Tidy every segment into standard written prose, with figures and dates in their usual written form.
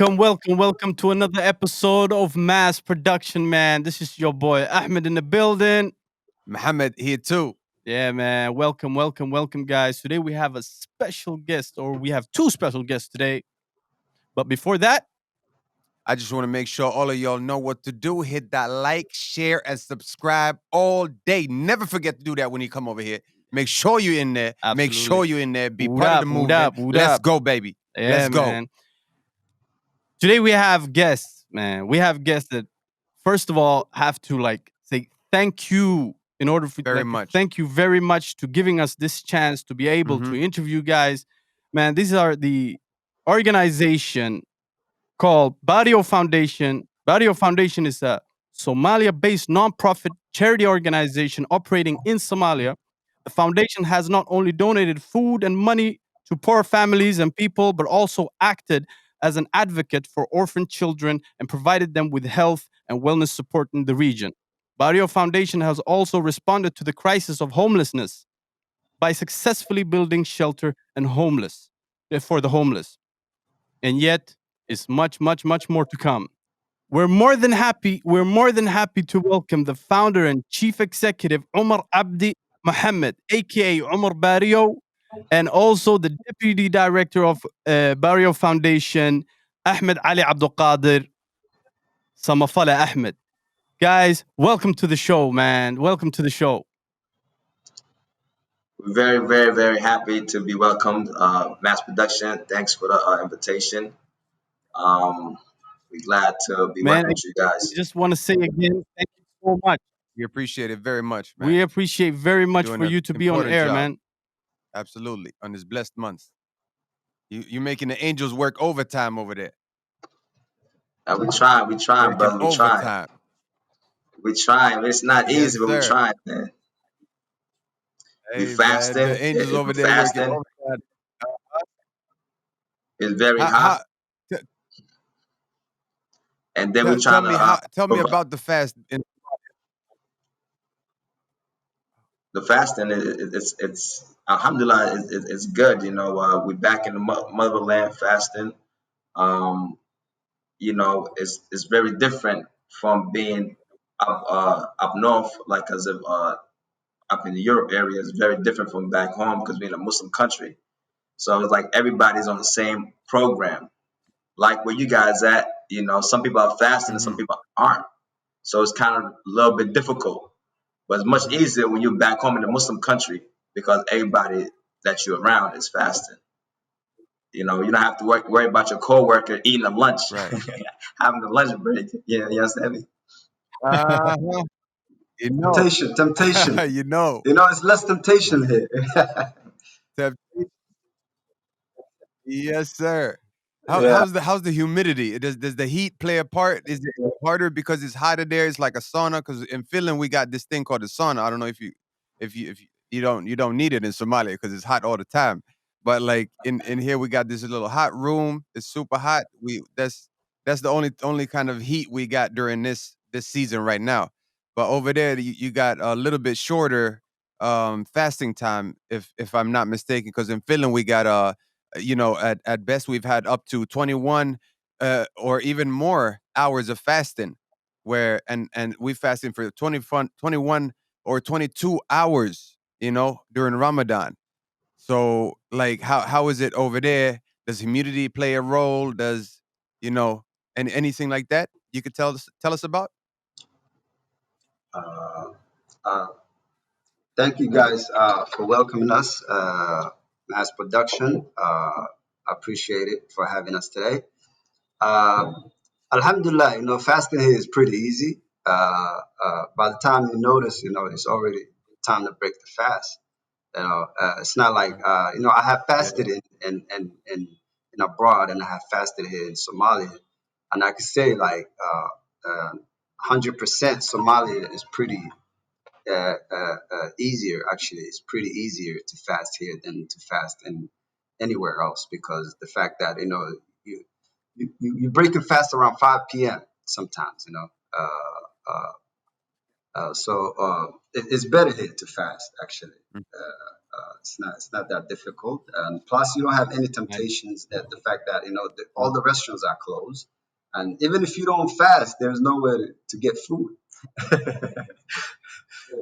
welcome to another episode of Mass Production, man. This is your boy Ahmed in the building. Mohammed here too. Yeah, man. Welcome, guys. Today we have a special guest, or we have two special guests today. But before that, I just want to make sure all of y'all know what to do. Hit that like, share, and subscribe all day. Never forget to do that when you come over here. Make sure you're in there. Make absolutely. sure you're in there. Be Woot part of up, the woot movement. up, woot Let's up. go, baby. Yeah, Let's go. man. Today we have guests, man. We have guests that, first of all, have to say thank you in order for Very much. thank you very much to giving us this chance to be able to interview you guys. Man, these are the organization called Barrio Foundation. Barrio Foundation is a Somalia-based nonprofit charity organization operating in Somalia. The foundation has not only donated food and money to poor families and people, but also acted as an advocate for orphan children and provided them with health and wellness support in the region. Barrio Foundation has also responded to the crisis of homelessness by successfully building shelter and homeless for the homeless. And yet, is much more to come. We're more than happy to welcome the founder and chief executive Omar Abdi Mohammed, aka Omar Baariyo, and also the deputy director of Barrio Foundation, Ahmed Ali Abdul Qadir, Samafale Ahmed. Guys, welcome to the show, man. Welcome to the show. Very happy to be welcomed. Mass Production, thanks for the invitation. We're glad to be Man, working with you guys. I just want to say again, thank you so much. We appreciate it very much, man. We appreciate very much doing for an you to be on important air, job. man. Absolutely. On this blessed month. You're making the angels work overtime over there. We try, Working brother. We try. overtime. We try. It's not Yes, easy, but we sir. try, man. We Hey, man, fasting. the angels over We there working fasting. overtime. It's very How, hot, how, and then we try tell me to tell me about the fast. the fasting. It's Alhamdulillah. It's good. We're back in the motherland fasting. Um, it's very different from being up north, like as if up in the Europe area. It's very different from back home because we're in a Muslim country. So it's like everybody's on the same program. Like where you guys at, some people are fasting and some people aren't. So it's kind of a little bit difficult. But it's much easier when you're back home in a Muslim country because everybody that you're around is fasting. You don't have to worry about your coworker eating a lunch, Right. having a lunch break. You understand me? Uh-huh. You know. Temptation. You know. It's less temptation here. Yes, sir. Yeah. How's the humidity? Does the heat play a part? Is it harder because it's hotter there? It's like a sauna. Because in Finland we got this thing called a sauna. I don't know if you don't need it in Somalia because it's hot all the time. But like in here we got this little hot room. It's super hot. That's the only kind of heat we got during this season right now. But over there you got a little bit shorter fasting time if I'm not mistaken. Because in Finland we got at best we've had up to 21 or even more hours of fasting where and we fasting for 21 or 22 hours during Ramadan. So like how is it over there? Does humidity play a role? Does anything like that you could tell us about? Uh, uh, Thank you guys for welcoming us, Mass Production. Appreciate it for having us today. Uh, Alhamdulillah, fasting here is pretty easy. By the time you notice, it's already time to break the fast. It's not like I have fasted in abroad, and I have fasted here in Somalia, and I can say like 100% Somalia is pretty easier. Actually, it's pretty easier to fast here than to fast in anywhere else because the fact that you break a fast around 5 p.m. sometimes. So it's better here to fast actually. it's not that difficult. And plus, you don't have any Nice. temptations. That the fact that all the restaurants are closed, and even if you don't fast, there's nowhere to get food.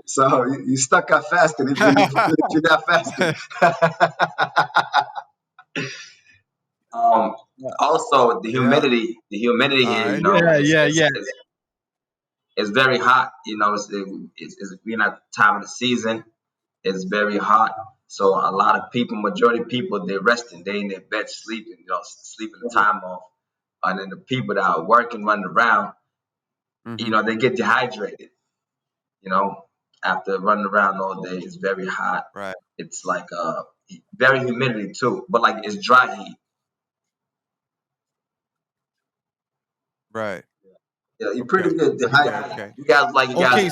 So you stuck at fasting even if you're not fasting. Um, Yeah. Also, Yeah. the humidity All here, right. Yeah, yeah, yeah. it's very hot. It's being at the time of the season. It's very hot. So a lot of people, majority of people, they're resting. They in their bed sleeping, sleeping the time off. And then the people that are working, running around, Mm-hmm. they get dehydrated. You know, after running around all day, it's very hot. Right. It's like very humidity too, but like it's dry heat. Right. Yeah, you Okay. pretty get Okay. dehydrated. Okay. You guys, Okay,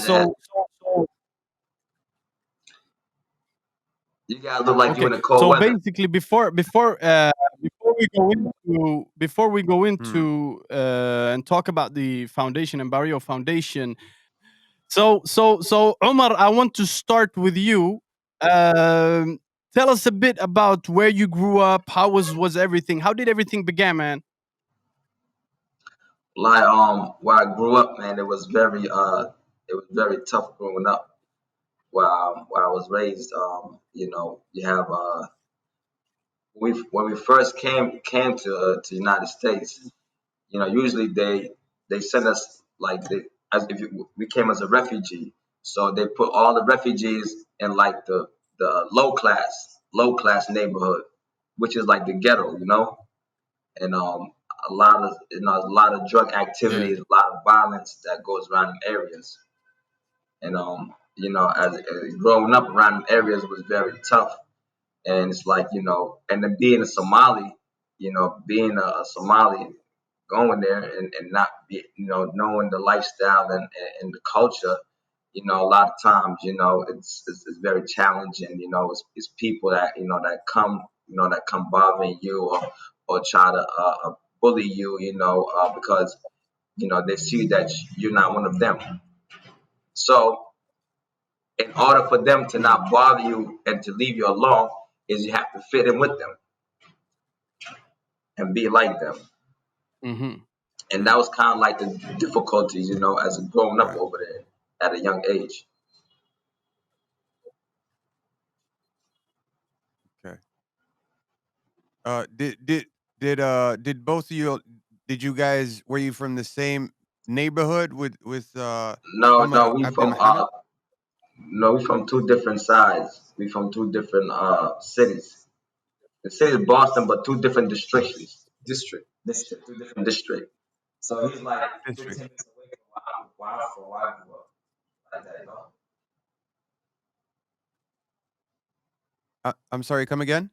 you guys look like you okay. in the cold So weather. basically, before we go Hmm. into and talk about the foundation and Barrio Foundation. So Omar, I want to start with you. Um, Tell us a bit about where you grew up. How was everything? How did everything begin, man? Like where I grew up, man, it was very tough growing up. Where I was raised, you have when we first came to the United States, usually they send us like as if we came as a refugee, so they put all the refugees in like the low class neighborhood, which is like the ghetto, and a lot of drug Yeah. activities, a lot of violence that goes around in areas, and as growing up around areas was very tough. And it's like, and then being a Somali, being a Somali, going there and not be, knowing the lifestyle and the culture, a lot of times, it's very challenging. It's people that that come, that come bothering you or try to bully you, because they see that you're not one of them. So in order for them to Hmm. not bother you and to leave you alone, is you have to fit in with them and be like them. Hmm. And that Hmm. was kind of like the difficulties, as growing up Right. over there at a young age. Okay. Did both of you did you guys were you from the same neighborhood with No, Omar Abdul Mohammed? no, we from two different sides. We from two different cities. The city is Boston, but two different districts. District. Two different districts. So he's like District. 15 minutes away from where I grew up, like that. I'm sorry, come again?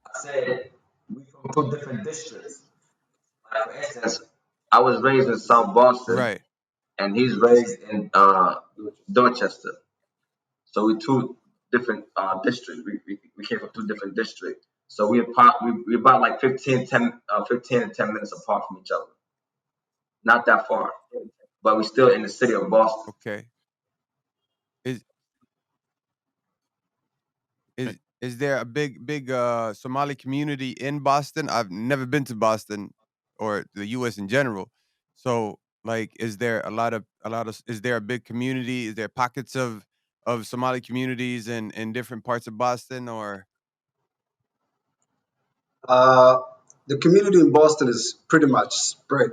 I said we from two different districts. Like for instance, I was raised in South Boston, Right. and he's raised in Dorchester. So we two different districts. We came from two different districts. So we about like 15 and 10 minutes apart from each other. Not that far, but we're still in the city of Boston. Okay. Is Right. is there a big Somali community in Boston? I've never been to Boston or the US in general. So like is there is there a big community? Is there pockets of Somali communities in different parts of Boston or Uh, the community in Boston is pretty much spread.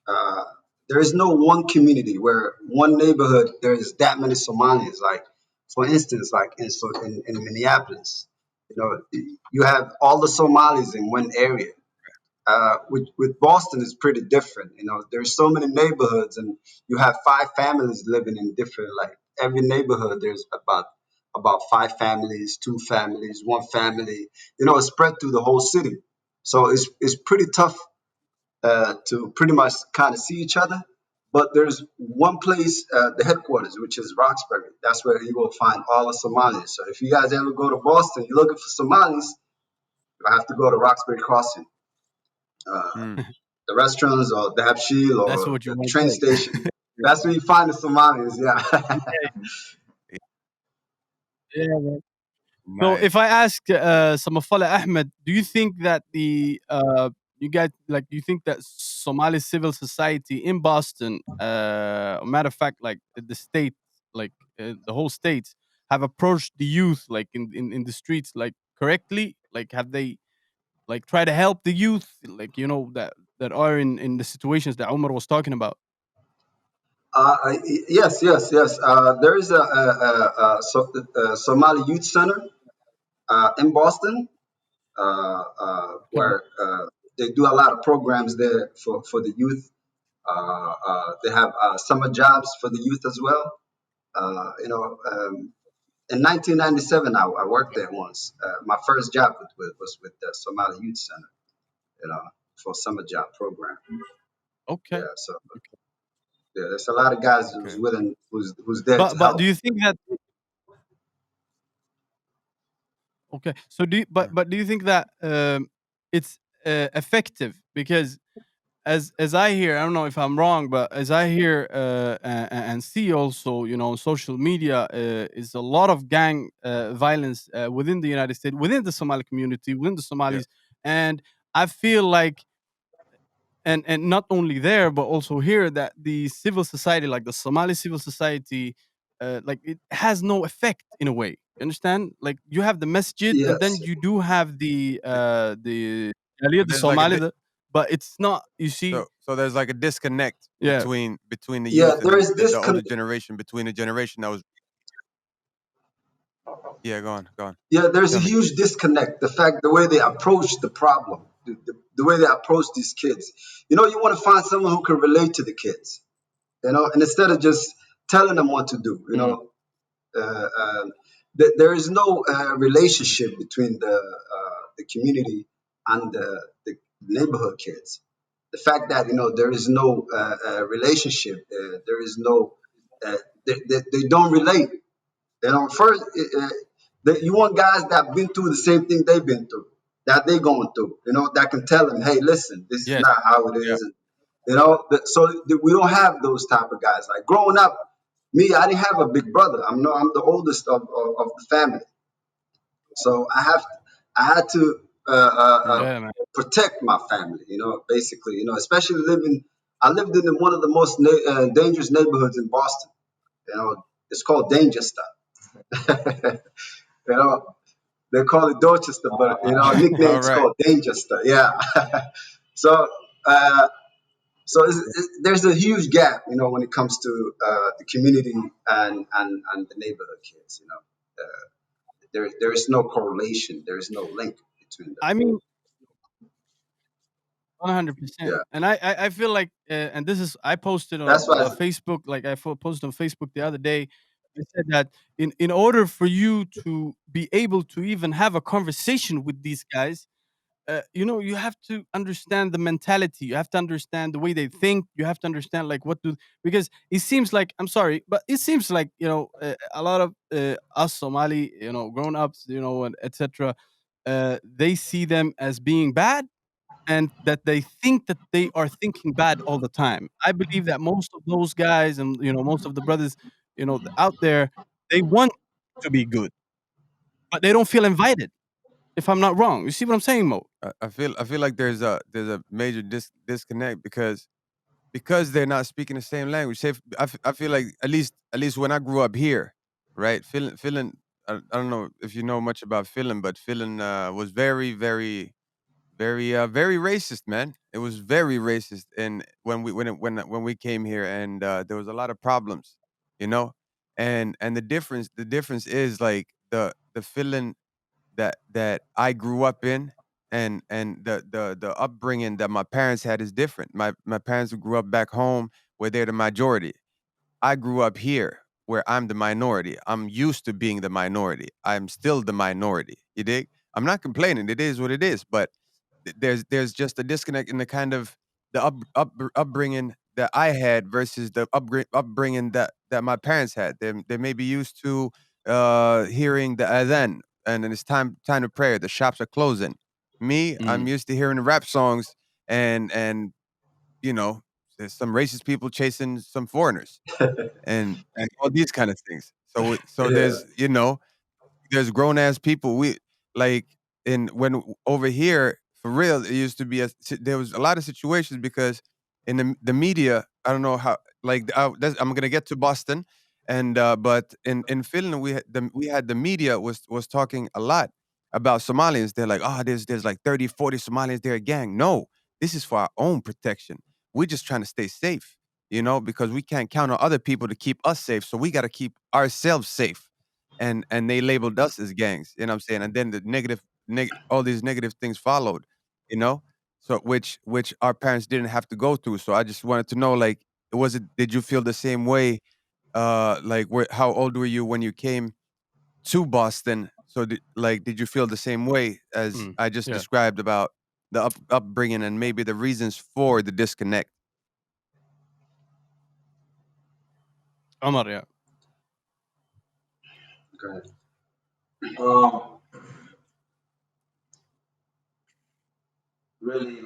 Uh, there is no one community where one neighborhood there is that many Somalis. Like, for instance, like in Minneapolis, you have all the Somalis in one area. With Boston, it's pretty different. There's so many neighborhoods, and you have five families living in different. Like every neighborhood, there's about five families, two families, one family. It's spread through the whole city. So it's pretty tough to pretty much kind of see each other. But there's one place, the headquarters, which is Roxbury. That's where you will find all the Somalis. So if you guys ever go to Boston, you're looking for Somalis, you have to go to Roxbury Crossing. Uh, Hmm. the restaurants or the Hapshil That's or what you the want train to station. say. That's where you find the Somalis. Yeah. Yeah, man. So if I Nice. ask Samafale Ahmed, do you think that you guys like do you think that Somali civil society in Boston, matter of fact, like the state, like the whole states, have approached the youth like in the streets like correctly? Like have they like try to help the youth like that are in the situations that Omar was talking about? Yes, yes, yes. There is a Somali Youth Center in Boston Okay. where they do a lot of programs there for the youth. They have summer jobs for the youth as well. In 1997, I worked there once. My first job was with the Somali Youth Center, you know, for summer job program. Okay. Yeah, so yeah, there's a lot of guys who's Okay. willing, who's there to But help. do you think that okay? So Yeah. but do you think that it's effective? Because as I hear, I don't know if I'm wrong, but as I hear and see also, on social media, is a lot of gang violence within the United States, within the Somali community, within the Yeah. Somalis, and I feel like, and not only there, but also here, that the civil society, like the Somali civil society, like it has no effect in a way. You understand? Like you have the masjid, and then Yes, you do have the So Aliyah the there's like a Somali, but it's not. You see, so there's like a disconnect yeah. between the yeah, youth and there is the this. older generation, between the generation that was. Yeah, go on. Yeah, there's a Tell me. huge disconnect. The fact, the way they approach the problem, the way they approach these kids. You want to find someone who can relate to the kids. And instead of just telling them what to do, Mm. there is no relationship between the community and the neighborhood kids. The fact that there is no relationship, there is no, they don't relate. First, you want guys that been through the same thing they've been through, that they going through. That can tell them, hey, listen, this is Yes. not how it Yeah. is. And, we don't have those type of guys. Like growing up, me, I didn't have a big brother. I'm the oldest of the family, so I had to Mm. Yeah, man. protect my family. Basically, especially I lived in one of the most dangerous neighborhoods in Boston. It's called Danger Stuff. you know, They call it Dorchester, but nickname All is right. called Dangerster. Yeah. so uh, there's a huge gap, when it comes to the community and the neighborhood kids. There is no correlation. There is no link between them. I mean, 100%. Yeah. And I feel like, and this is, I posted on That's why. Facebook, like posted on Facebook the other day. I said that in order for you to be able to even have a conversation with these guys, you have to understand the mentality. You have to understand the way they think. You have to understand like because it seems like, I'm sorry, but it seems like a lot of us Somali, grown ups, and etc. They see them as being bad, and that they think that they are thinking bad all the time. I believe that most of those guys and most of the brothers, out there, they want to be good, but they don't feel invited. If I'm not wrong, you see what I'm saying, Mo? I feel like there's a major disconnect because they're not speaking the same language. Say, I feel like at least when I grew up here, right? Finland. I don't know if you know much about Finland, but Finland was very, very, very racist, man. It was very racist, and when we came here, and there was a lot of problems, you know. And the difference is like the Finland that I grew up in, and the upbringing that my parents had is different. My parents grew up back home where they're the majority. I grew up here where I'm the minority. I'm used to being the minority. I'm still the minority. You dig? I'm not complaining. It is what it is. But there's just a disconnect in the kind of the upbringing that I had versus the upbringing that my parents had. They may be used to hearing the adhan, and then it's time to pray. The shops are closing. Me, I'm Mm. used to hearing rap songs, and you know, there's some racist people chasing some foreigners and all these kind of things. So Yeah. there's there's grown ass people. We like in when over here for real. It used to be there was a lot of situations because in the media, I don't know how. Like I'm gonna get to Boston, and but in Finland we had the media was talking a lot about Somalians. They're like, oh, there's like 30, 40 Somalians. They're a gang. No, this is for our own protection. We're just trying to stay safe, because we can't count on other people to keep us safe. So we got to keep ourselves safe. And they labeled us as gangs. You know what I'm saying? And then the all these negative things followed. You know, so which our parents didn't have to go through. So I just wanted to know, like, was it? Did you feel the same way? Like, how old were you when you came to Boston? So, did you feel the same way as Mm, I just yeah. described about the upbringing and maybe the reasons for the disconnect? Omar, yeah. Okay. Um, really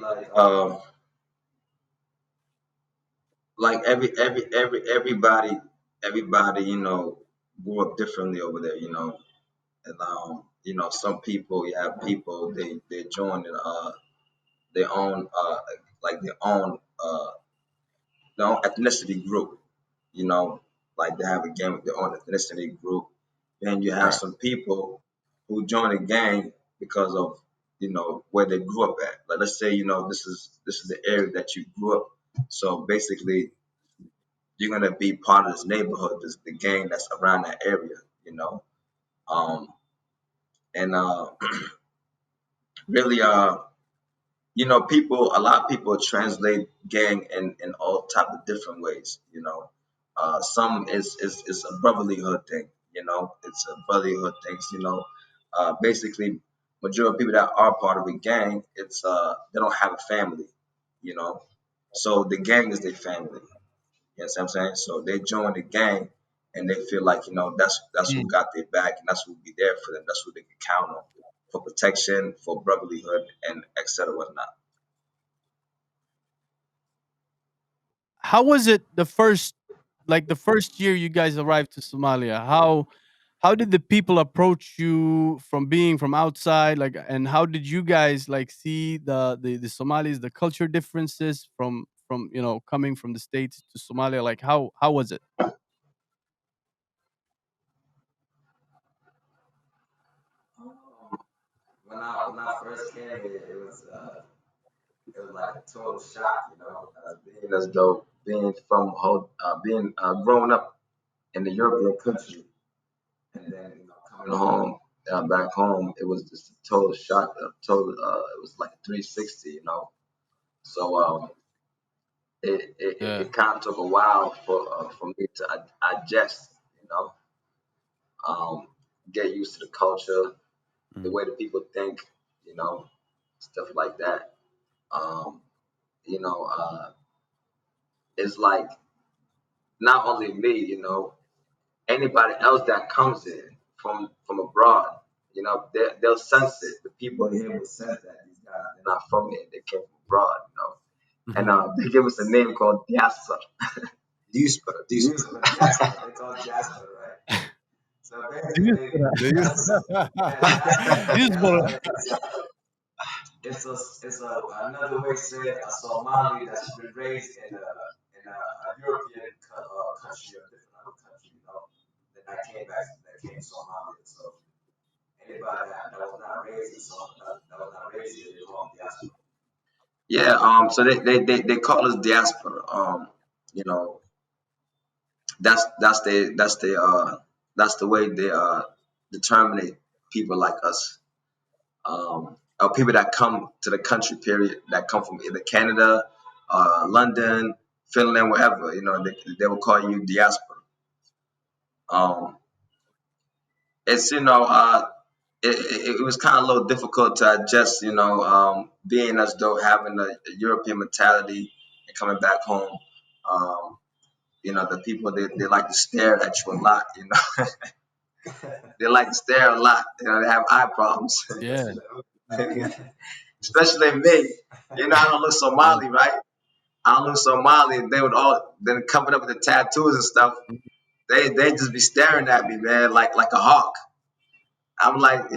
like everybody grew up differently over there, and some people, you have people, they join in their own like their own ethnicity group, you know, like they have a gang with their own ethnicity group. Then you have Right. some people who join a gang because of where they grew up at. Like, let's say this is the area that you grew up. So basically, you're gonna be part of this neighborhood, the gang that's around that area, Um, and really, a lot of people translate gang in all type of different ways. Some is a brotherlyhood thing. It's a brotherlyhood things. Basically, majority of people that are part of a gang, it's they don't have a family. You know, so the gang is their family. You know what I'm saying? So they join the gang and they feel like, that's who Mm. got their back and that's who will be there for them. That's who they can count on for protection, for brotherlyhood, and et cetera, whatnot. How was it the first year you guys arrived to Somalia? How did the people approach you from being from outside? Like, and how did you guys like see the Somalis, the culture differences from coming from the States to Somalia? Like, how was it? When I first came here, it was like a total shock, being as though being from being growing up in the European country, and then coming home, back home, it was just a total shock. It was like a 360, So Yeah. it kind of took a while for me to adjust, you know, um, get used to the culture, the Mhm. way that people think, you know, stuff like that. Um, you know, it's like not only me, anybody else that comes in from abroad, they'll sense it. The people here will sense that these guys, they're not from here; they came from abroad, And Mhm. they give us a name called diaspora. Diaspora, diaspora. Diaspora. They call it diaspora, right? So basically, They used diaspora is another way to say a Somali that's been raised in a European country or different other country, Then that came to Somalia. So anybody that was not raised that was not raised here, they call them diaspora. Yeah, so they call us diaspora. You know, that's the way they determine people like us. Or people that come to the country, period, that come from either Canada, London, Finland, wherever, they will call you diaspora. Um, it's, it was kind of a little difficult to adjust, being as though having a European mentality and coming back home. Um, the people, they like to stare at you a lot, They like to stare a lot. They have eye problems. Yeah. Especially me. I don't look Yeah. Somali, right? I don't look Somali. They would all then covered up with the tattoos and stuff. They just be staring at me, man, like a hawk. I'm like,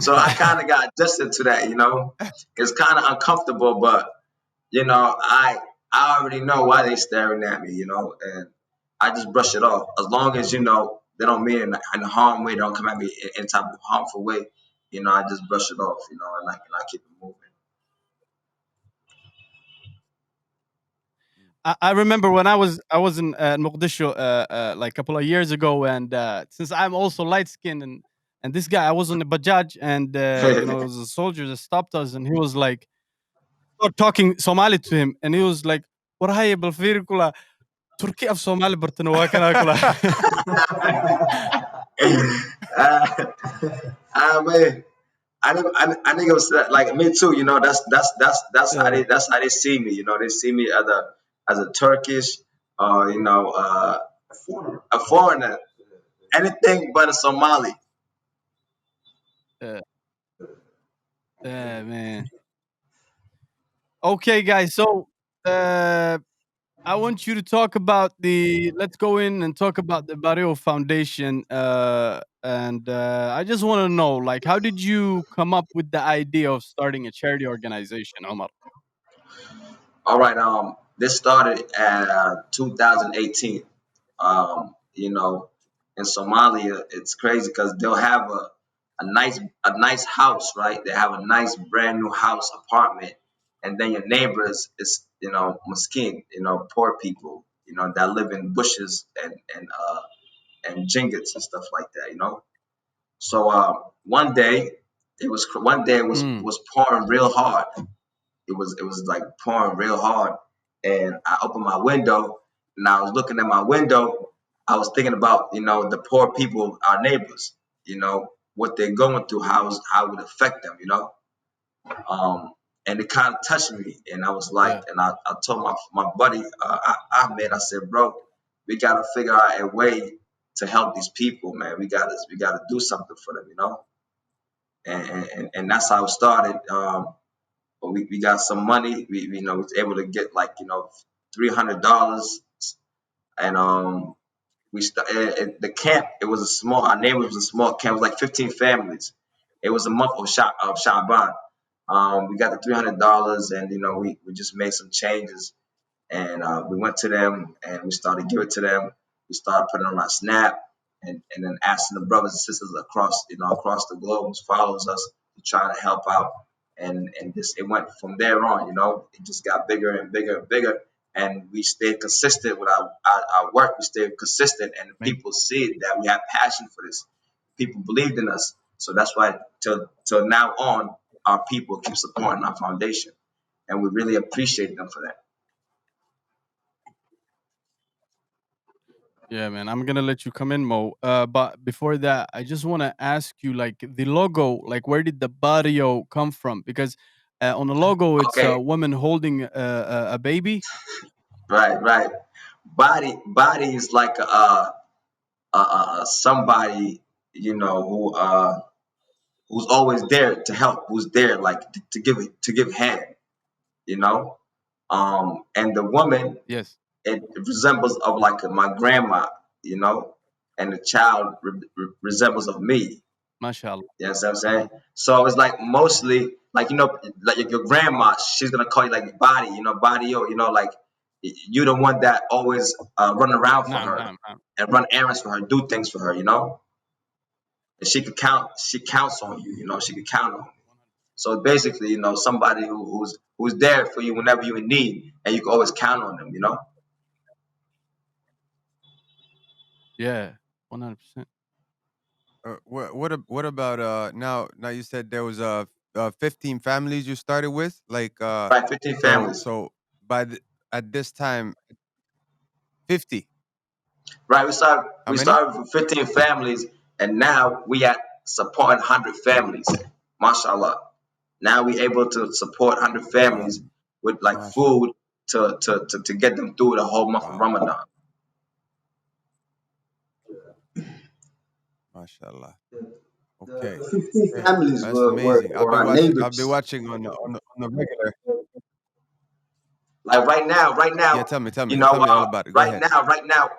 so I kind of got adjusted to that. It's kind of uncomfortable, but I already know why they staring at me, and I just brush it off. As long as they don't mean it in a harm way, they don't come at me in type of harmful way. I just brush it off, and I keep it moving. I remember when I was in Mogadishu like a couple of years ago, and since I'm also light skinned, and this guy I was on the bajaj, and it was a soldier that stopped us, and he was like start talking Somali to him, and he was like, "Warhaye balfiri kula Turki of Somali bartana waa kana kula." uh, man, I think it was like me too. That's how they see me. They see me as a Turkish, or a foreigner, anything but a Somali. uh, man. Okay, guys. So uh, I want you to talk about the. Let's go in and talk about the Barrio Foundation. And I just want to know, like, how did you come up with the idea of starting a charity organization, Omar? All right. This started at 2018. In Somalia, it's crazy because they'll have a nice house, right? They have a nice brand new house apartment, and then your neighbors is miskin, poor people, that live in bushes and jingles and stuff like that. So one day it Mm, was pouring real hard. It was like pouring real hard, and I opened my window, and I was looking at my window. I was thinking about the poor people, our neighbors, what they're going through, how it would affect them, um, and it kind of touched me, and I was like, yeah, and I told my buddy Ahmed, I said, bro, we gotta figure out a way to help these people, man. We gotta do something for them, and that's how it started. But we got some money. We was able to get like $300, and the camp. It was a small. Our neighborhood was a small camp. It was like 15 families. It was a month of Shaban. We got the $300, and we just made some changes, and we went to them and we started giving it to them. We started putting on our Snap, and then asking the brothers and sisters across the globe who follows us to try to help out. And just it went from there on. It just got bigger and bigger and bigger. And we stayed consistent with our work. We stayed consistent, and man. people see that we have passion for this. People believed in us, so that's why till now on, our people keep supporting our foundation, and we really appreciate them for that. Yeah, man. I'm gonna let you come in, Mo. But before that, I just want to ask you, like, the logo. Like, where did the Barrio come from? Because on the logo, it's Okay, a woman holding a baby. right. Body is like somebody who's always there to help, who's there like to give hand, you know. And the woman, Yes, it resembles of like my grandma, and the child resembles of me. mashallah. You know what I'm saying? Mhm. So it's like mostly like like your grandma, she's gonna call you like body, body, like you the one that always run around for Naam, her naam, naam. and run errands for her, do things for her, and she counts on you, she can count on you. So basically, somebody who's there for you whenever you're in need, and you can always count on them. Yeah, 100%. What about now you said there was 15 families you started with, like Right, 15 families. so by at this time 50. Right, we started How we many? started with 15 families, and now we at supporting 100 families. Mashallah. Now we able to support 100 Wow. families with like Mash. food to get them through the whole month of Wow. Ramadan. Mashallah. Okay. The 15 Okay. families That's were, amazing. were our I'll be neighbors. watching on the regular. Like Yeah, tell me all about it. Go ahead.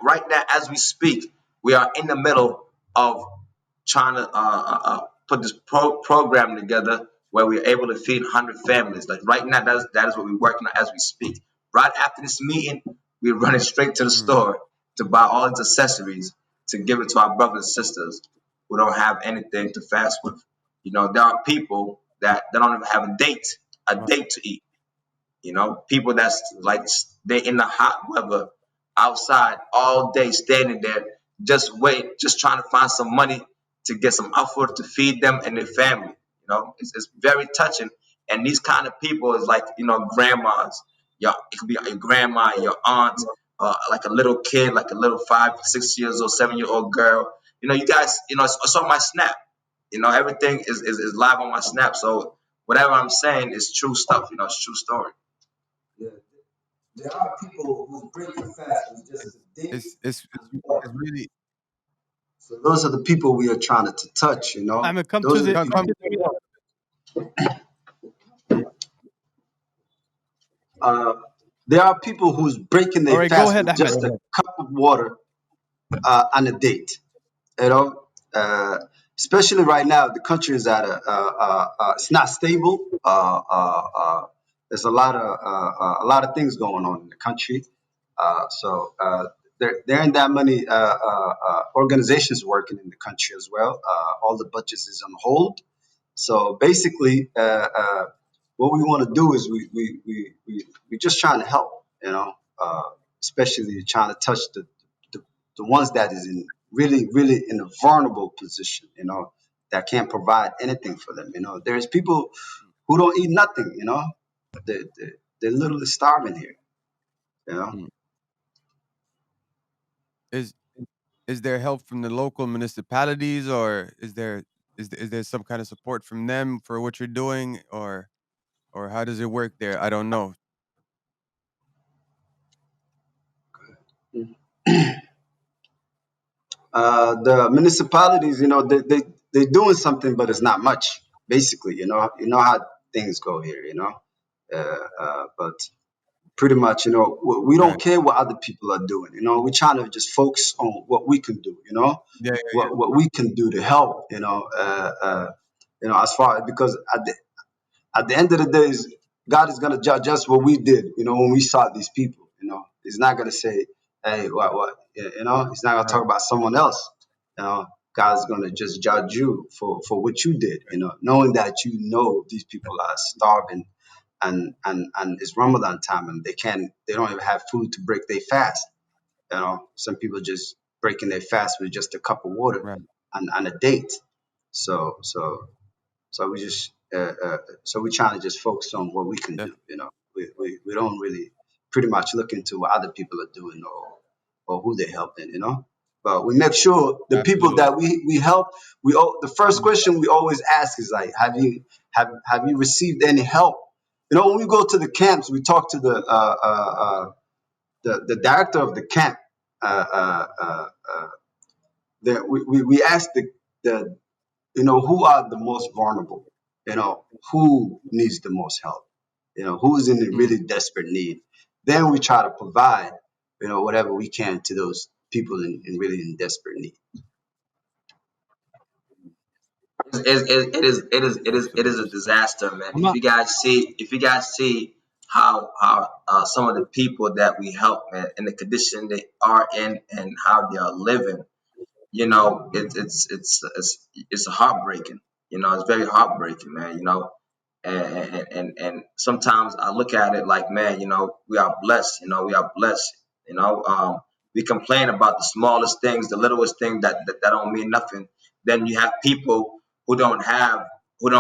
right now, as we speak, we are in the middle of trying to put this program together where we're able to feed 100 families. Like right now, that is what we're working on as we speak. Right after this meeting, we're running straight to the Mm. store to buy all these accessories to give it to our brothers and sisters who don't have anything to fast with. There are people that they don't even have a Wow. date to eat. People that's like they in the hot weather outside all day, standing there, just trying to find some money to get some effort to feed them and their family. It's very touching. And these kind of people is like grandmas. It could be your grandma, your aunt, like a little kid, like a little 5, 6 years old, 7 year old girl. You guys, it's on my snap. Everything is live on my snap. So whatever I'm saying is true stuff. It's true story. Yeah. There are people who break the fast with just a day It's and water. really So those are the people we are trying to touch. I'm gonna come to Those are the the. come, people. come. Uh, there are people who's breaking All their right, go fast ahead, with Ahmed. just a cup of water on a date. You know, uh, especially right now, the country is at it's not stable. There's a lot of things going on in the country. So there ain't that many organizations working in the country as well. All the budgets is on hold. So basically, what we want to do is we just trying to help, especially trying to touch the, the ones that is in really in a vulnerable position, that can't provide anything for them. There's people who don't eat nothing, they're literally starving here, you know. Mm. Is is there help from the local municipalities, or is there some kind of support from them for what you're doing, or how does it work there? I don't know. The municipalities, they're doing something, but it's not much. Basically, you know how things go here, but pretty much, we don't Right. care what other people are doing. We're trying to just focus on what we can do. Yeah, yeah, What we can do to help. As far because at the end of the day, God is gonna judge us what we did. When we sought these people. He's not gonna say, "Hey, what?" He's not gonna right, talk about someone else. You know, God's gonna just judge you for what you did. Knowing that these people are starving, and it's Ramadan time, and they don't even have food to break their fast. Some people just breaking their fast with just a cup of water right. and a date. So we just so we're trying to just focus on what we can do. Definitely. We don't really pretty much look into what other people are doing, or who they're helping. But we make sure the people Absolutely. that we help. The first question we always ask is like, have you received any help? When we go to the camps, we talk to the director of the camp. Uh, uh, uh, uh, we ask the who are the most vulnerable, who needs the most help, who's in a Mm. really desperate need. Then we try to provide whatever we can to those people in really in desperate need. It is a Absolutely. disaster, man. I'm If not. you guys see how some of the people that we help, man, in the condition they are in and how they are living, it's heartbreaking. It's very heartbreaking, man. And sometimes I look at it like, man, we are blessed. We are blessed. You know, um, we complain about the smallest things, the littlest thing that don't mean nothing. Then you have people who don't have what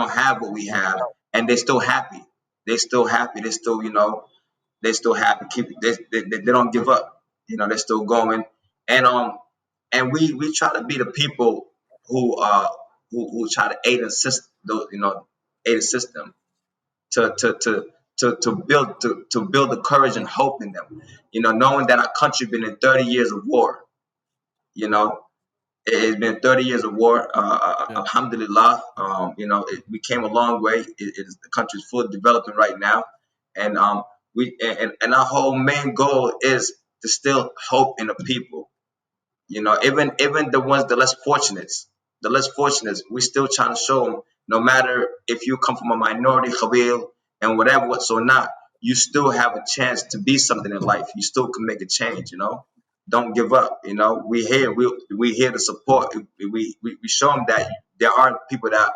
we have, and they're still happy. They're still happy. They're still happy. They don't give up. They're still going. And we try to be the people who try to aid and assist those, aid assist them to build the courage and hope in them. Knowing that our country been in 30 years of war. You know, it's been 30 years of war. Yeah. Alhamdulillah. We came a long way. The country's fully developing right now, and and our whole main goal is to still hope in the people. Even the ones that less fortunate. the less fortunate, we still trying to show them, no matter if you come from a minority, Khalil, and whatever, what's or not, you still have a chance to be something in life. You still can make a change, you know? Don't give up, you know? We here to support. We show them that there are people that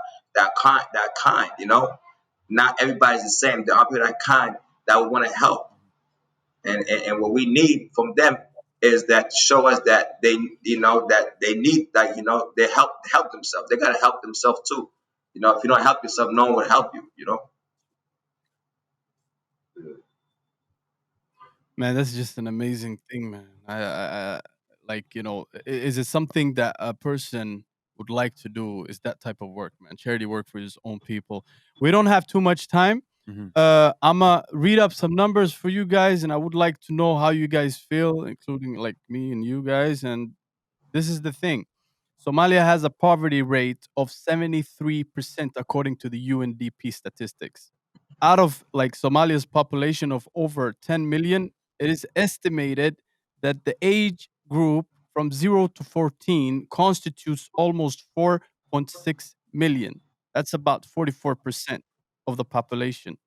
kind, you know? Not everybody's the same. There are people that kind that want to help. And what we need from them is that show us that they, you know, that they need, that, you know, they help themselves. They got to help themselves too. You know, if you don't help yourself, no one will help you, you know. Man, that's just an amazing thing, man. Like, is it something that a person would like to do? Is that type of work, man? Charity work for his own people. We don't have too much time. Mhm. I'ma read up some numbers for you guys, and I would like to know how you guys feel, including like me and you guys. And this is the thing: Somalia has a poverty rate of 73%, according to the UNDP statistics. Out of like Somalia's population of over 10 million, it is estimated that the age group from 0 to 14 constitutes almost 4.6 million. That's about 44% of the population.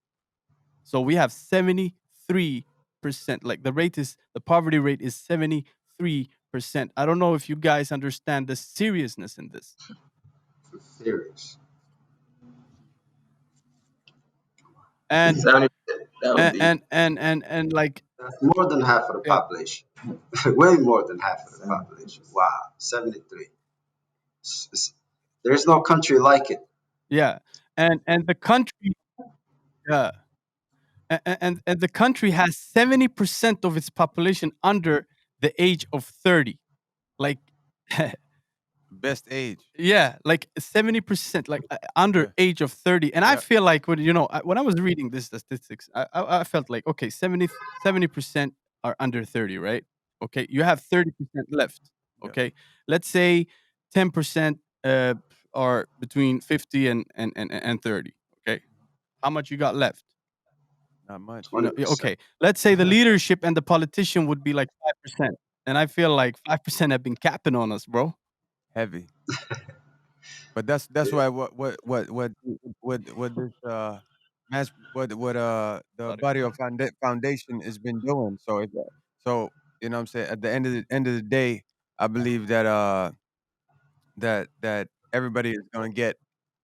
So we have 73%. Like the poverty rate is 73%. I don't know if you guys understand the seriousness in this. Serious. And 70, that was deep. and like, That's more than half of the yeah, population. Way more than half of the population. Wow, 73. There's no country like it. yeah. And the country, yeah, and the country has 70% of its population under the age of 30. Like, Best age. yeah, like 70%, like under Yeah. age of 30. And I Yeah. feel like when I was reading this statistics, I felt like, okay, 70% are under 30, right? Okay, you have 30% left. Yeah. Okay, let's say 10% are between 50 and 30. Okay, how much you got left? Not much. Yeah, 20%. okay, let's say the leadership and the politician would be like 5%, and I feel like 5% have been capping on us, bro. Heavy. But that's Yeah. why what this the Barrio Foundation has been doing. So so you know what I'm saying, at the end of the day, I believe that that everybody is gonna get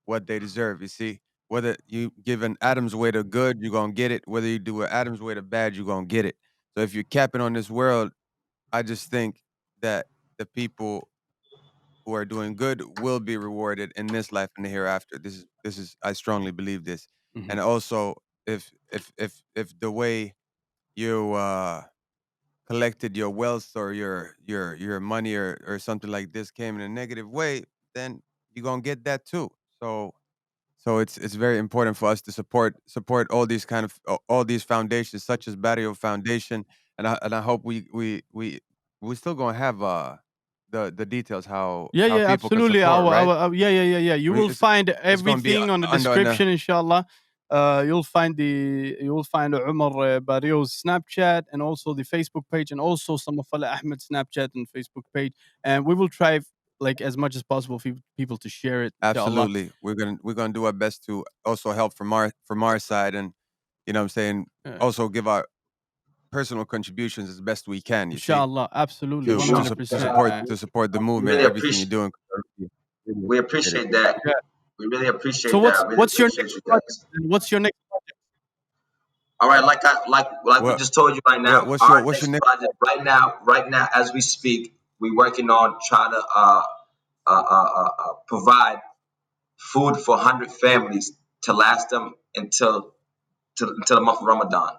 what they deserve. You see, whether you give an Adam's way to good, you're gonna get it. Whether you do an Adam's way to bad, you're gonna get it. So if you're capping on this world, I just think that the people who are doing good will be rewarded in this life and the hereafter. This is I strongly believe this. Mhm. And also, if the way you collected your wealth or your money or something like this came in a negative way, then you're gonna get that too. So it's very important for us to support all these kind of all these foundations such as Barrio Foundation, and I hope we still gonna have the details Yeah, how yeah, people can absolutely. support, right? Yeah, yeah, yeah, yeah. You We, will find it's gonna be everything on the under the description, inshallah. You will find Umar Baariyo's Snapchat, and also the Facebook page, and also Samafale Ahmed Snapchat and Facebook page. And we will try like as much as possible for people to share it, inshallah. absolutely. We're gonna do our best to also help from our side, and you know what I'm saying, Uh, also give our personal contributions as best we can. You see, inshallah, absolutely, to Sure. 100%, man. support the We movement, really everything you're appreciate doing. Really we appreciate it. appreciate that. Yeah. We really So appreciate that. what's I really what's your appreciate next you project? guys. And what's your next project? All right, like we What just told you right now, our what's your next next? project right now as we speak, we're working on trying to provide food for 100 families to last them until the month of Ramadan.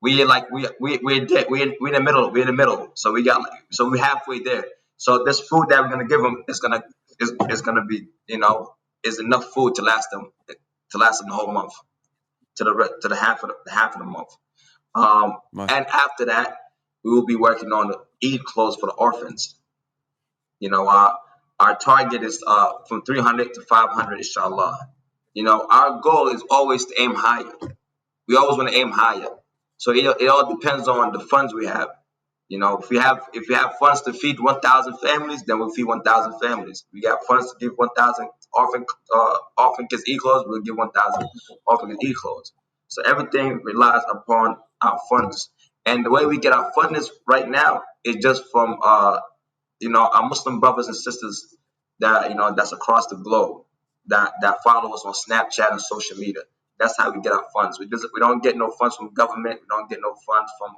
We're in the middle. We're in the middle. So we're halfway there. So this food that we're gonna give them is gonna be, is enough food to last them the whole month, to the half of the month. Must And after that, we will be working on the Eid clothes for the orphans. Our target is from 300 to 500, inshallah. Our goal is always to aim higher. We always want to aim higher. So it all depends on the funds we have. You know, if we have funds to feed 1,000 families, then we'll feed 1,000 families. We got funds to give 1,000 orphan kids e-clothes, we'll give 1,000 orphan kids e-clothes. So everything relies upon our funds, and the way we get our funders right now is just from our Muslim brothers and sisters that that's across the globe that follow us on Snapchat and social media. That's how we get our funds. We don't get no funds from government. We don't get no funds from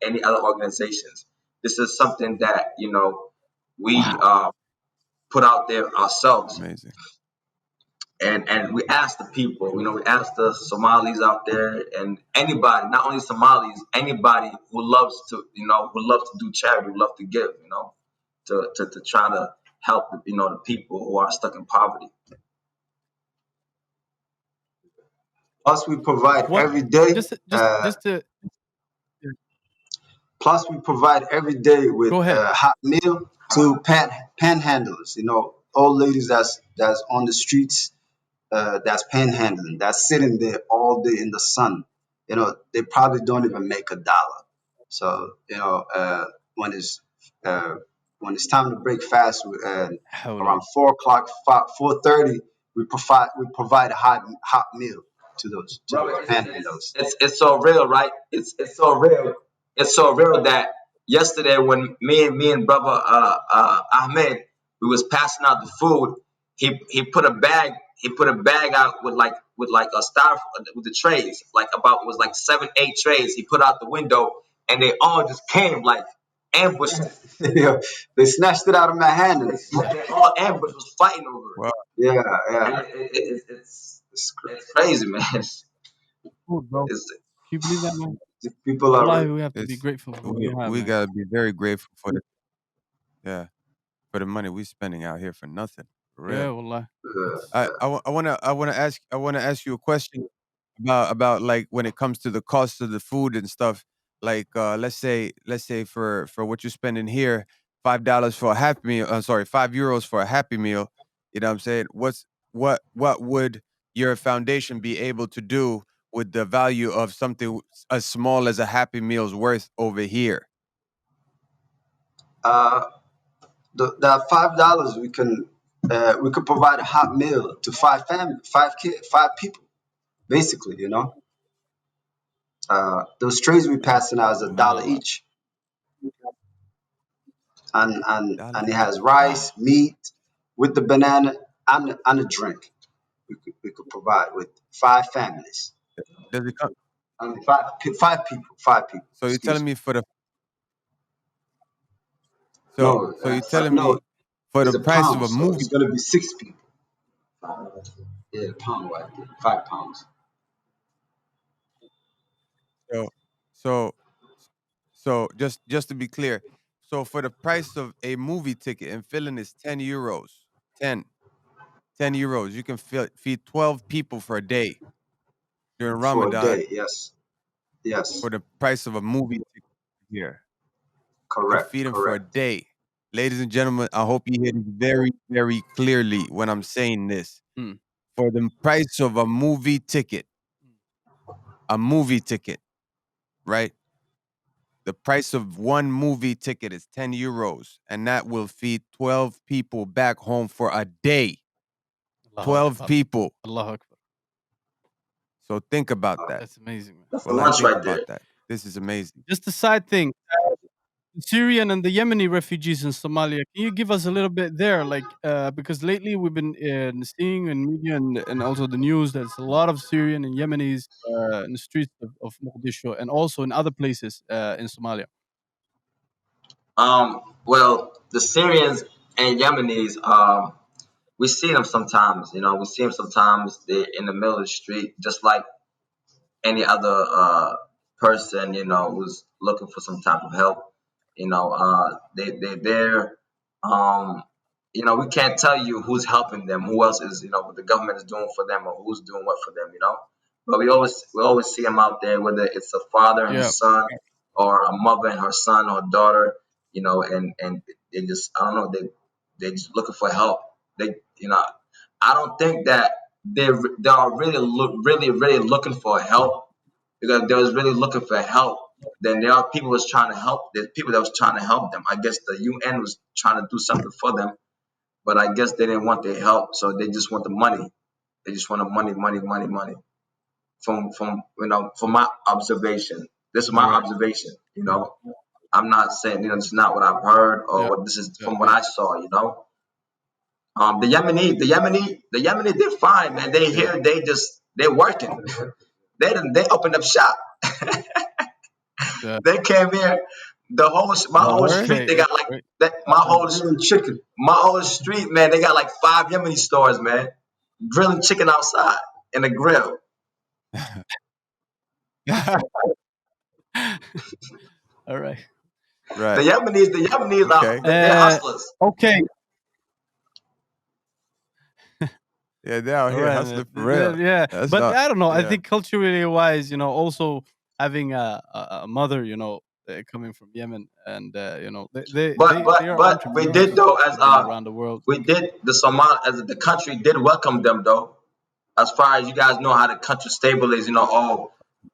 any other organizations. This is something that we Wow. put out there ourselves, Amazing. and we ask the people. We ask the Somalis out there and anybody, not only Somalis, anybody who loves to do charity, who love to give, to try to help the people who are stuck in poverty. Plus, we provide What? every day. Just to Plus, we provide every day with go ahead. a hot meal to panhandlers. Old ladies that's on the streets, that's panhandling, that's sitting there all day in the sun. They probably don't even make a dollar. So when it's uh, when it's time to break fast, حول. around 4 o'clock, 4:30, we provide a hot meal to Bro, those panhandlers. it's so real, right? It's so real. It's so real that yesterday when me and brother Ahmed, we was passing out the food, he put a bag out with like a star with the trays, like about was like 7 8 trays. He put out the window, and they all just came like ambushed. Yeah, they snatched it out of my hand. They all ambushed, was fighting over it. Wow. Yeah, And yeah. it's crazy, man. Food, bro. It's Can you believe that, man? The people are Wallahi, we have to be It's grateful for what we have, we man. gotta be very grateful for yeah, for the money we spending out here for nothing. For Yeah, real. wallahi. It's I wanna ask you a question about like when it comes to the cost of the food and stuff. Like let's say for what you're spending here, $5 for a happy meal. Sorry, €5 for a happy meal. You know what I'm saying? What would your foundation be able to do with the value of something as small as a happy meal's worth over here? uh, that $5 we could provide a hot meal to five people, basically. Those trays we passing out is $1 subhanallah. each, and Dollar it each. has rice, Wow. meat, with the banana, and a drink. We could provide with 5 families. Does it come? I mean, five people. So you're Excuse telling me. me for the so No, so you're telling no, me for it's the a price of pound, a so it's movie. gonna be 6 people. Yeah, a pound right there, 5 pounds. So so so just to be clear, so for the price of a movie ticket in Finland is €10. 10 €10. You can feed 12 people for a day during For a Ramadan day. Yes, yes, for the price of a movie ticket here. You can correct, feed them for a correct. day. Ladies and gentlemen, I hope you hear this very, very clearly when I'm saying this. Mm. For the price of a movie ticket, right? The price of one movie ticket is €10, and that will feed 12 people back home for a day. Allahu 12 Akbar. people. Allahu Akbar. So think about that. That's amazing, man. That's a Well, I lunch think right there. about that. This is amazing. Just a side thing. The Syrian and the Yemeni refugees in Somalia. Can you give us a little bit there? Like, because lately we've been seeing in media and also the news, there's a lot of Syrian and Yemenis in the streets of Mogadishu and also in other places in Somalia. Well, the Syrians and Yemenis, we see them sometimes. We see them sometimes. They're in the middle of the street, just like any other person, who's looking for some type of help. They're there. Um, we can't tell you who's helping them, who else is, what the government is doing for them, or who's doing what for them. But we always see them out there, whether it's a father and Yeah. his son, or a mother and her son or daughter, and they just, I don't know, they just looking for help. I don't think that they are really really looking for help, because they was really looking for help. Then there are people was trying to help. There's people that was trying to help them. I guess the UN was trying to do something for them, but I guess they didn't want their help, so they just want the money. They just want the money, money, money, money. From my observation, this is my Right. observation. I'm not saying this is not what I've heard or Yeah. what this is Yeah. from what Yeah. I saw. The Yemeni, they're fine, man. They Yeah. here, they're working. They opened up shop. Yeah. They came here. My whole street, Okay. they got like Great. that. Grilling chicken. My whole street, man. They got like 5 Yemeni stores, man. Grilling chicken outside in a grill. All right. The Right. Yemenis are Okay. they're hustlers. Okay. Yeah, they're out All here right, hustling man. for real. Yeah, That's but not. I don't know. I Yeah. think culturally wise, also having a mother, coming from Yemen, and they are But we did entrepreneurs. though They've been around the world. we did the Somal as the country did welcome them though. As far as you guys know how the country stable is,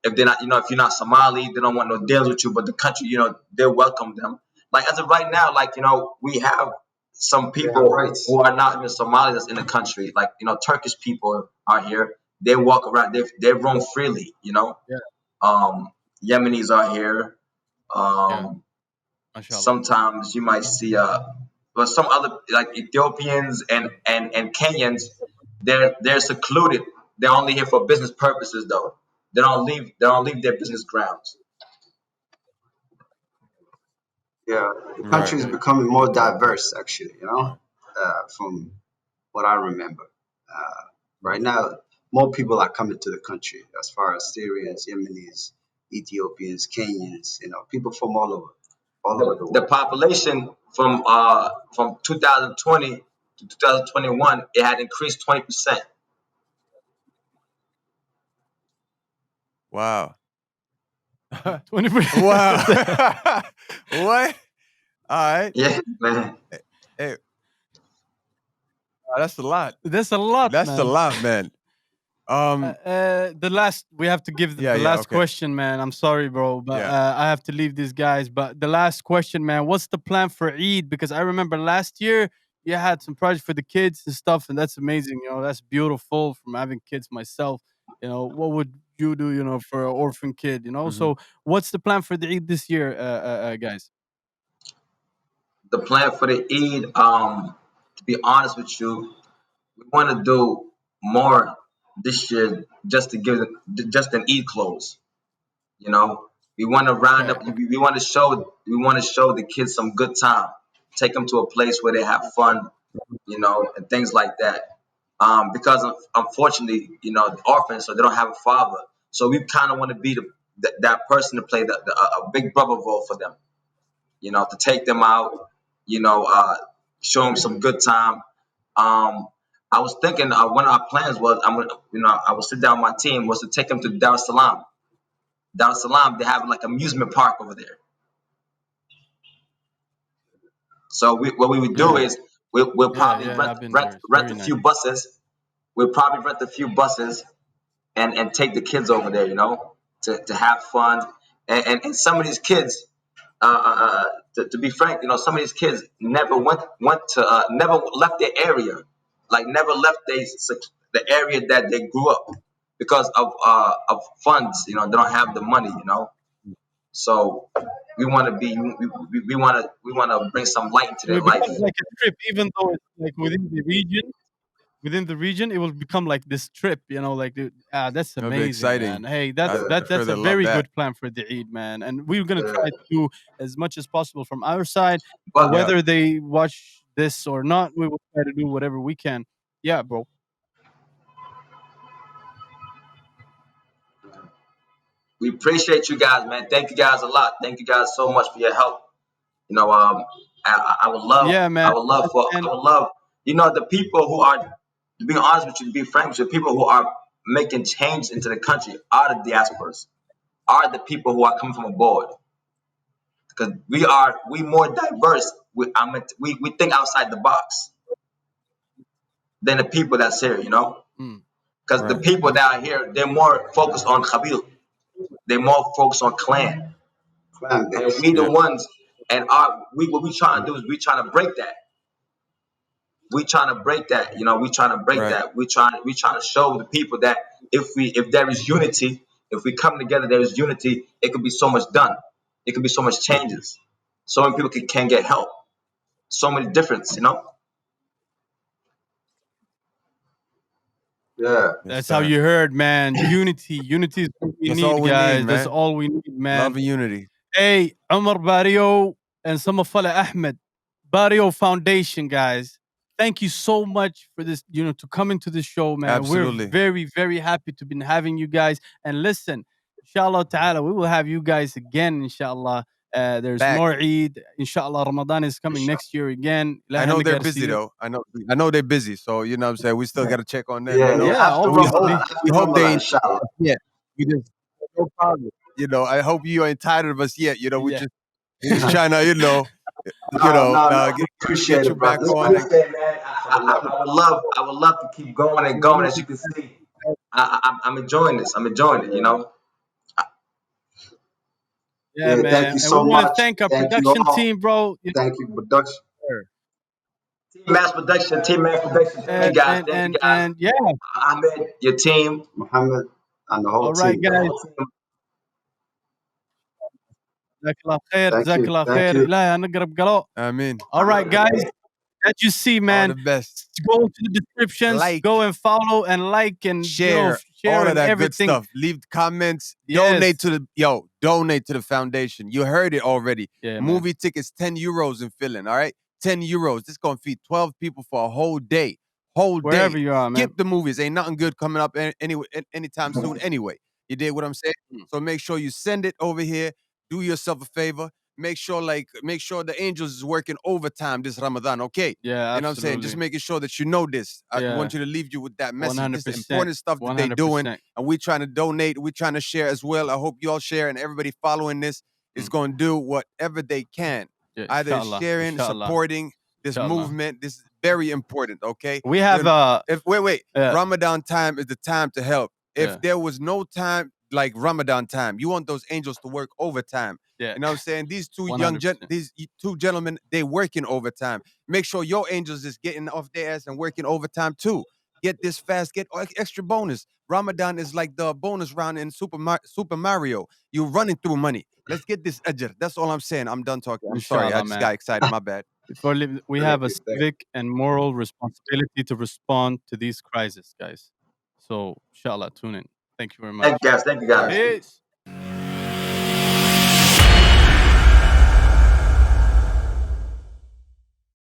if they're not, if you're not Somali, they don't want no deals with you. But the country, they welcome them. Like as of right now, like we have some They have people rights. who are not even Somali that's in the country. Like Turkish people are here. They walk around. They roam freely. Yeah, Yemenis are here. yeah, mashallah. Sometimes you might see but some other like Ethiopians and Kenyans, they're secluded. They're only here for business purposes though. They don't leave their business grounds. Yeah, the country Right. is Okay. becoming more Okay. diverse, actually. Right. From what I remember. Right now, more people are coming to the country, as far as Syrians, Yemenis, Ethiopians, Kenyans. People from all over the The world. population from 2020 to 2021 it had increased 20%. Wow. 20%. Wow. What? All right. Yeah, man. Hey, that's a lot. That's a lot, That's a man. lot, man. The last we have to give Yeah. the Yeah. last Okay. question, man. I'm sorry, bro, but Yeah. I have to leave these guys. But the last question, man. What's the plan for Eid? Because I remember last year you had some projects for the kids and stuff, and that's amazing. That's beautiful. From having kids myself, what would you do? For an orphan kid. Hmm. So what's the plan for the Eid this year, guys? The plan for the Eid, to be honest with you, we want to do more this year just to give just an Eid close. We want to round Okay, up. okay, We want to show the kids some good time. Take them to a place where they have fun, and things like that. Because unfortunately, orphans, so they don't have a father. So we kind of want to be that person to play a big brother role for them. To take them out, show them some good time. Um, I was thinking one of our plans was I would sit down with my team was to take them to Dar es Salaam. Dar es Salaam, they have like amusement park over there. So what we would do okay. Yeah. is we'll Yeah, probably yeah. I've been rent there. It's rent very a nice. few buses. We'll probably rent a few buses and take the kids over there, to have fun. And some of these kids, to be frank, some of these kids never went to never left their area, like never left the area that they grew up because of funds. They don't have the money. So we want to be we want to bring some light into So their it life. becomes like a trip, even though it's like within the region. Within the region, it will become like this trip, like that's That'll be amazing, man. exciting. Hey, that's I'm that sure that's a they love very that. good plan for the Eid, man. And we're gonna Yeah. try to do as much as possible from our side. But Yeah. Whether they watch this or not, we will try to do whatever we can. Yeah, bro. we appreciate you guys, man. Thank you guys a lot. Thank you guys so much for your help. I would love, Yeah, man. I And would love, the people who are, to be honest with you, to be frank with you, people who are making change into the country are the diasporas, are the people who are coming from abroad. Because we more diverse. We think outside the box than the people that's here, mm, Because the Right. people that are here, they're more focused on Khabil. They're more focused on clan. Clan and based. we the Yeah. ones. And our we what we trying to do is we trying to break that. We trying to break that. You know, we trying to break Right. that. We trying to show the people that if there is unity, if we come together, there is unity. It could be so much done. It could be so much changes. So many people can get help. So many difference. You know. Yeah. Yes, That's how sir. you heard, man. Unity. Unity is what we That's all need, we need, guys. That's man. all we need, man. Love and unity. Hey, Omar Baariyo and Samafale Ahmed, Barrio Foundation, guys. Thank you so much for this, to come into the show, man. We're Absolutely. very, very happy to be having you guys. And listen, inshallah ta'ala, we will have you guys again, inshallah. There's Back. more Eid. Inshallah, Ramadan is coming next year again. I know they're busy Garcia. though. I know they're busy. So you know what I'm saying? We still gotta check on them, Yeah, you know. yeah. Yeah, After We hope obviously. Ramadan, after we hope they Ramadan, ain't inshallah. yet. We just no problem. You know, I hope you ain't tired of us yet. You know, Yeah. we just trying to, No, no. We get appreciate you it, back brother. It's Like on I and beautiful. said, man, I would love to keep going and going. As you can see, I'm enjoying this. I'm enjoying it. You know. Yeah, Yeah, thank man. you And we so want to much. thank our Thank you production all. team, bro. Thank you, production. Team Mass Production. Thank you And guys. and Thank you and guys. and yeah. Ahmed, your team, Muhammad and the whole All right, team. the guys. whole team. جزاك الله خير. Thank جزاك you. الله Thank خير. you. إلهي هنقرب قلو. I mean, All right, guys. As you see, all man, the best. go to the descriptions, go Like, and follow and like and share, share all of and that good everything. stuff. Leave comments. Yes. Donate to the foundation. You heard it already. Yeah, man. Movie tickets, €10 in Finland. All right, €10. This gonna feed 12 people for a whole day. Wherever you are, man. Skip the movies. Ain't nothing good coming up anytime soon. Anyway, you did what I'm saying. So make sure you send it over here. Do yourself a favor. Make sure the angels is working overtime this Ramadan. Okay. Yeah, You know what I'm saying? absolutely. Just making sure that you know this. I Yeah. want you to leave you with that message. This 100%. important stuff that they doing, 100%. and we trying to donate. We trying to share as well. I hope you all share, and everybody following this is going to do whatever they can, Yeah, either inshallah. sharing, Inshallah. supporting this Inshallah. movement. This is very important. Okay. We have wait. yeah. Ramadan time is the time to help. If Yeah. there was no time like Ramadan time, you want those angels to work overtime. Yeah. You know what I'm saying? These two 100%. these two gentlemen, they working overtime. Make sure your angels is getting off their ass and working overtime too. Get this fast, get extra bonus. Ramadan is like the bonus round in Super Mario. You running through money. Let's get this ajr. That's all I'm saying. I'm done talking. I'm sorry. I Inshallah, just man. got excited. My bad. We have a civic and moral responsibility to respond to these crises, guys. So, inshallah, tune in. Thank you very much. Thank you guys. Thank you guys. Peace.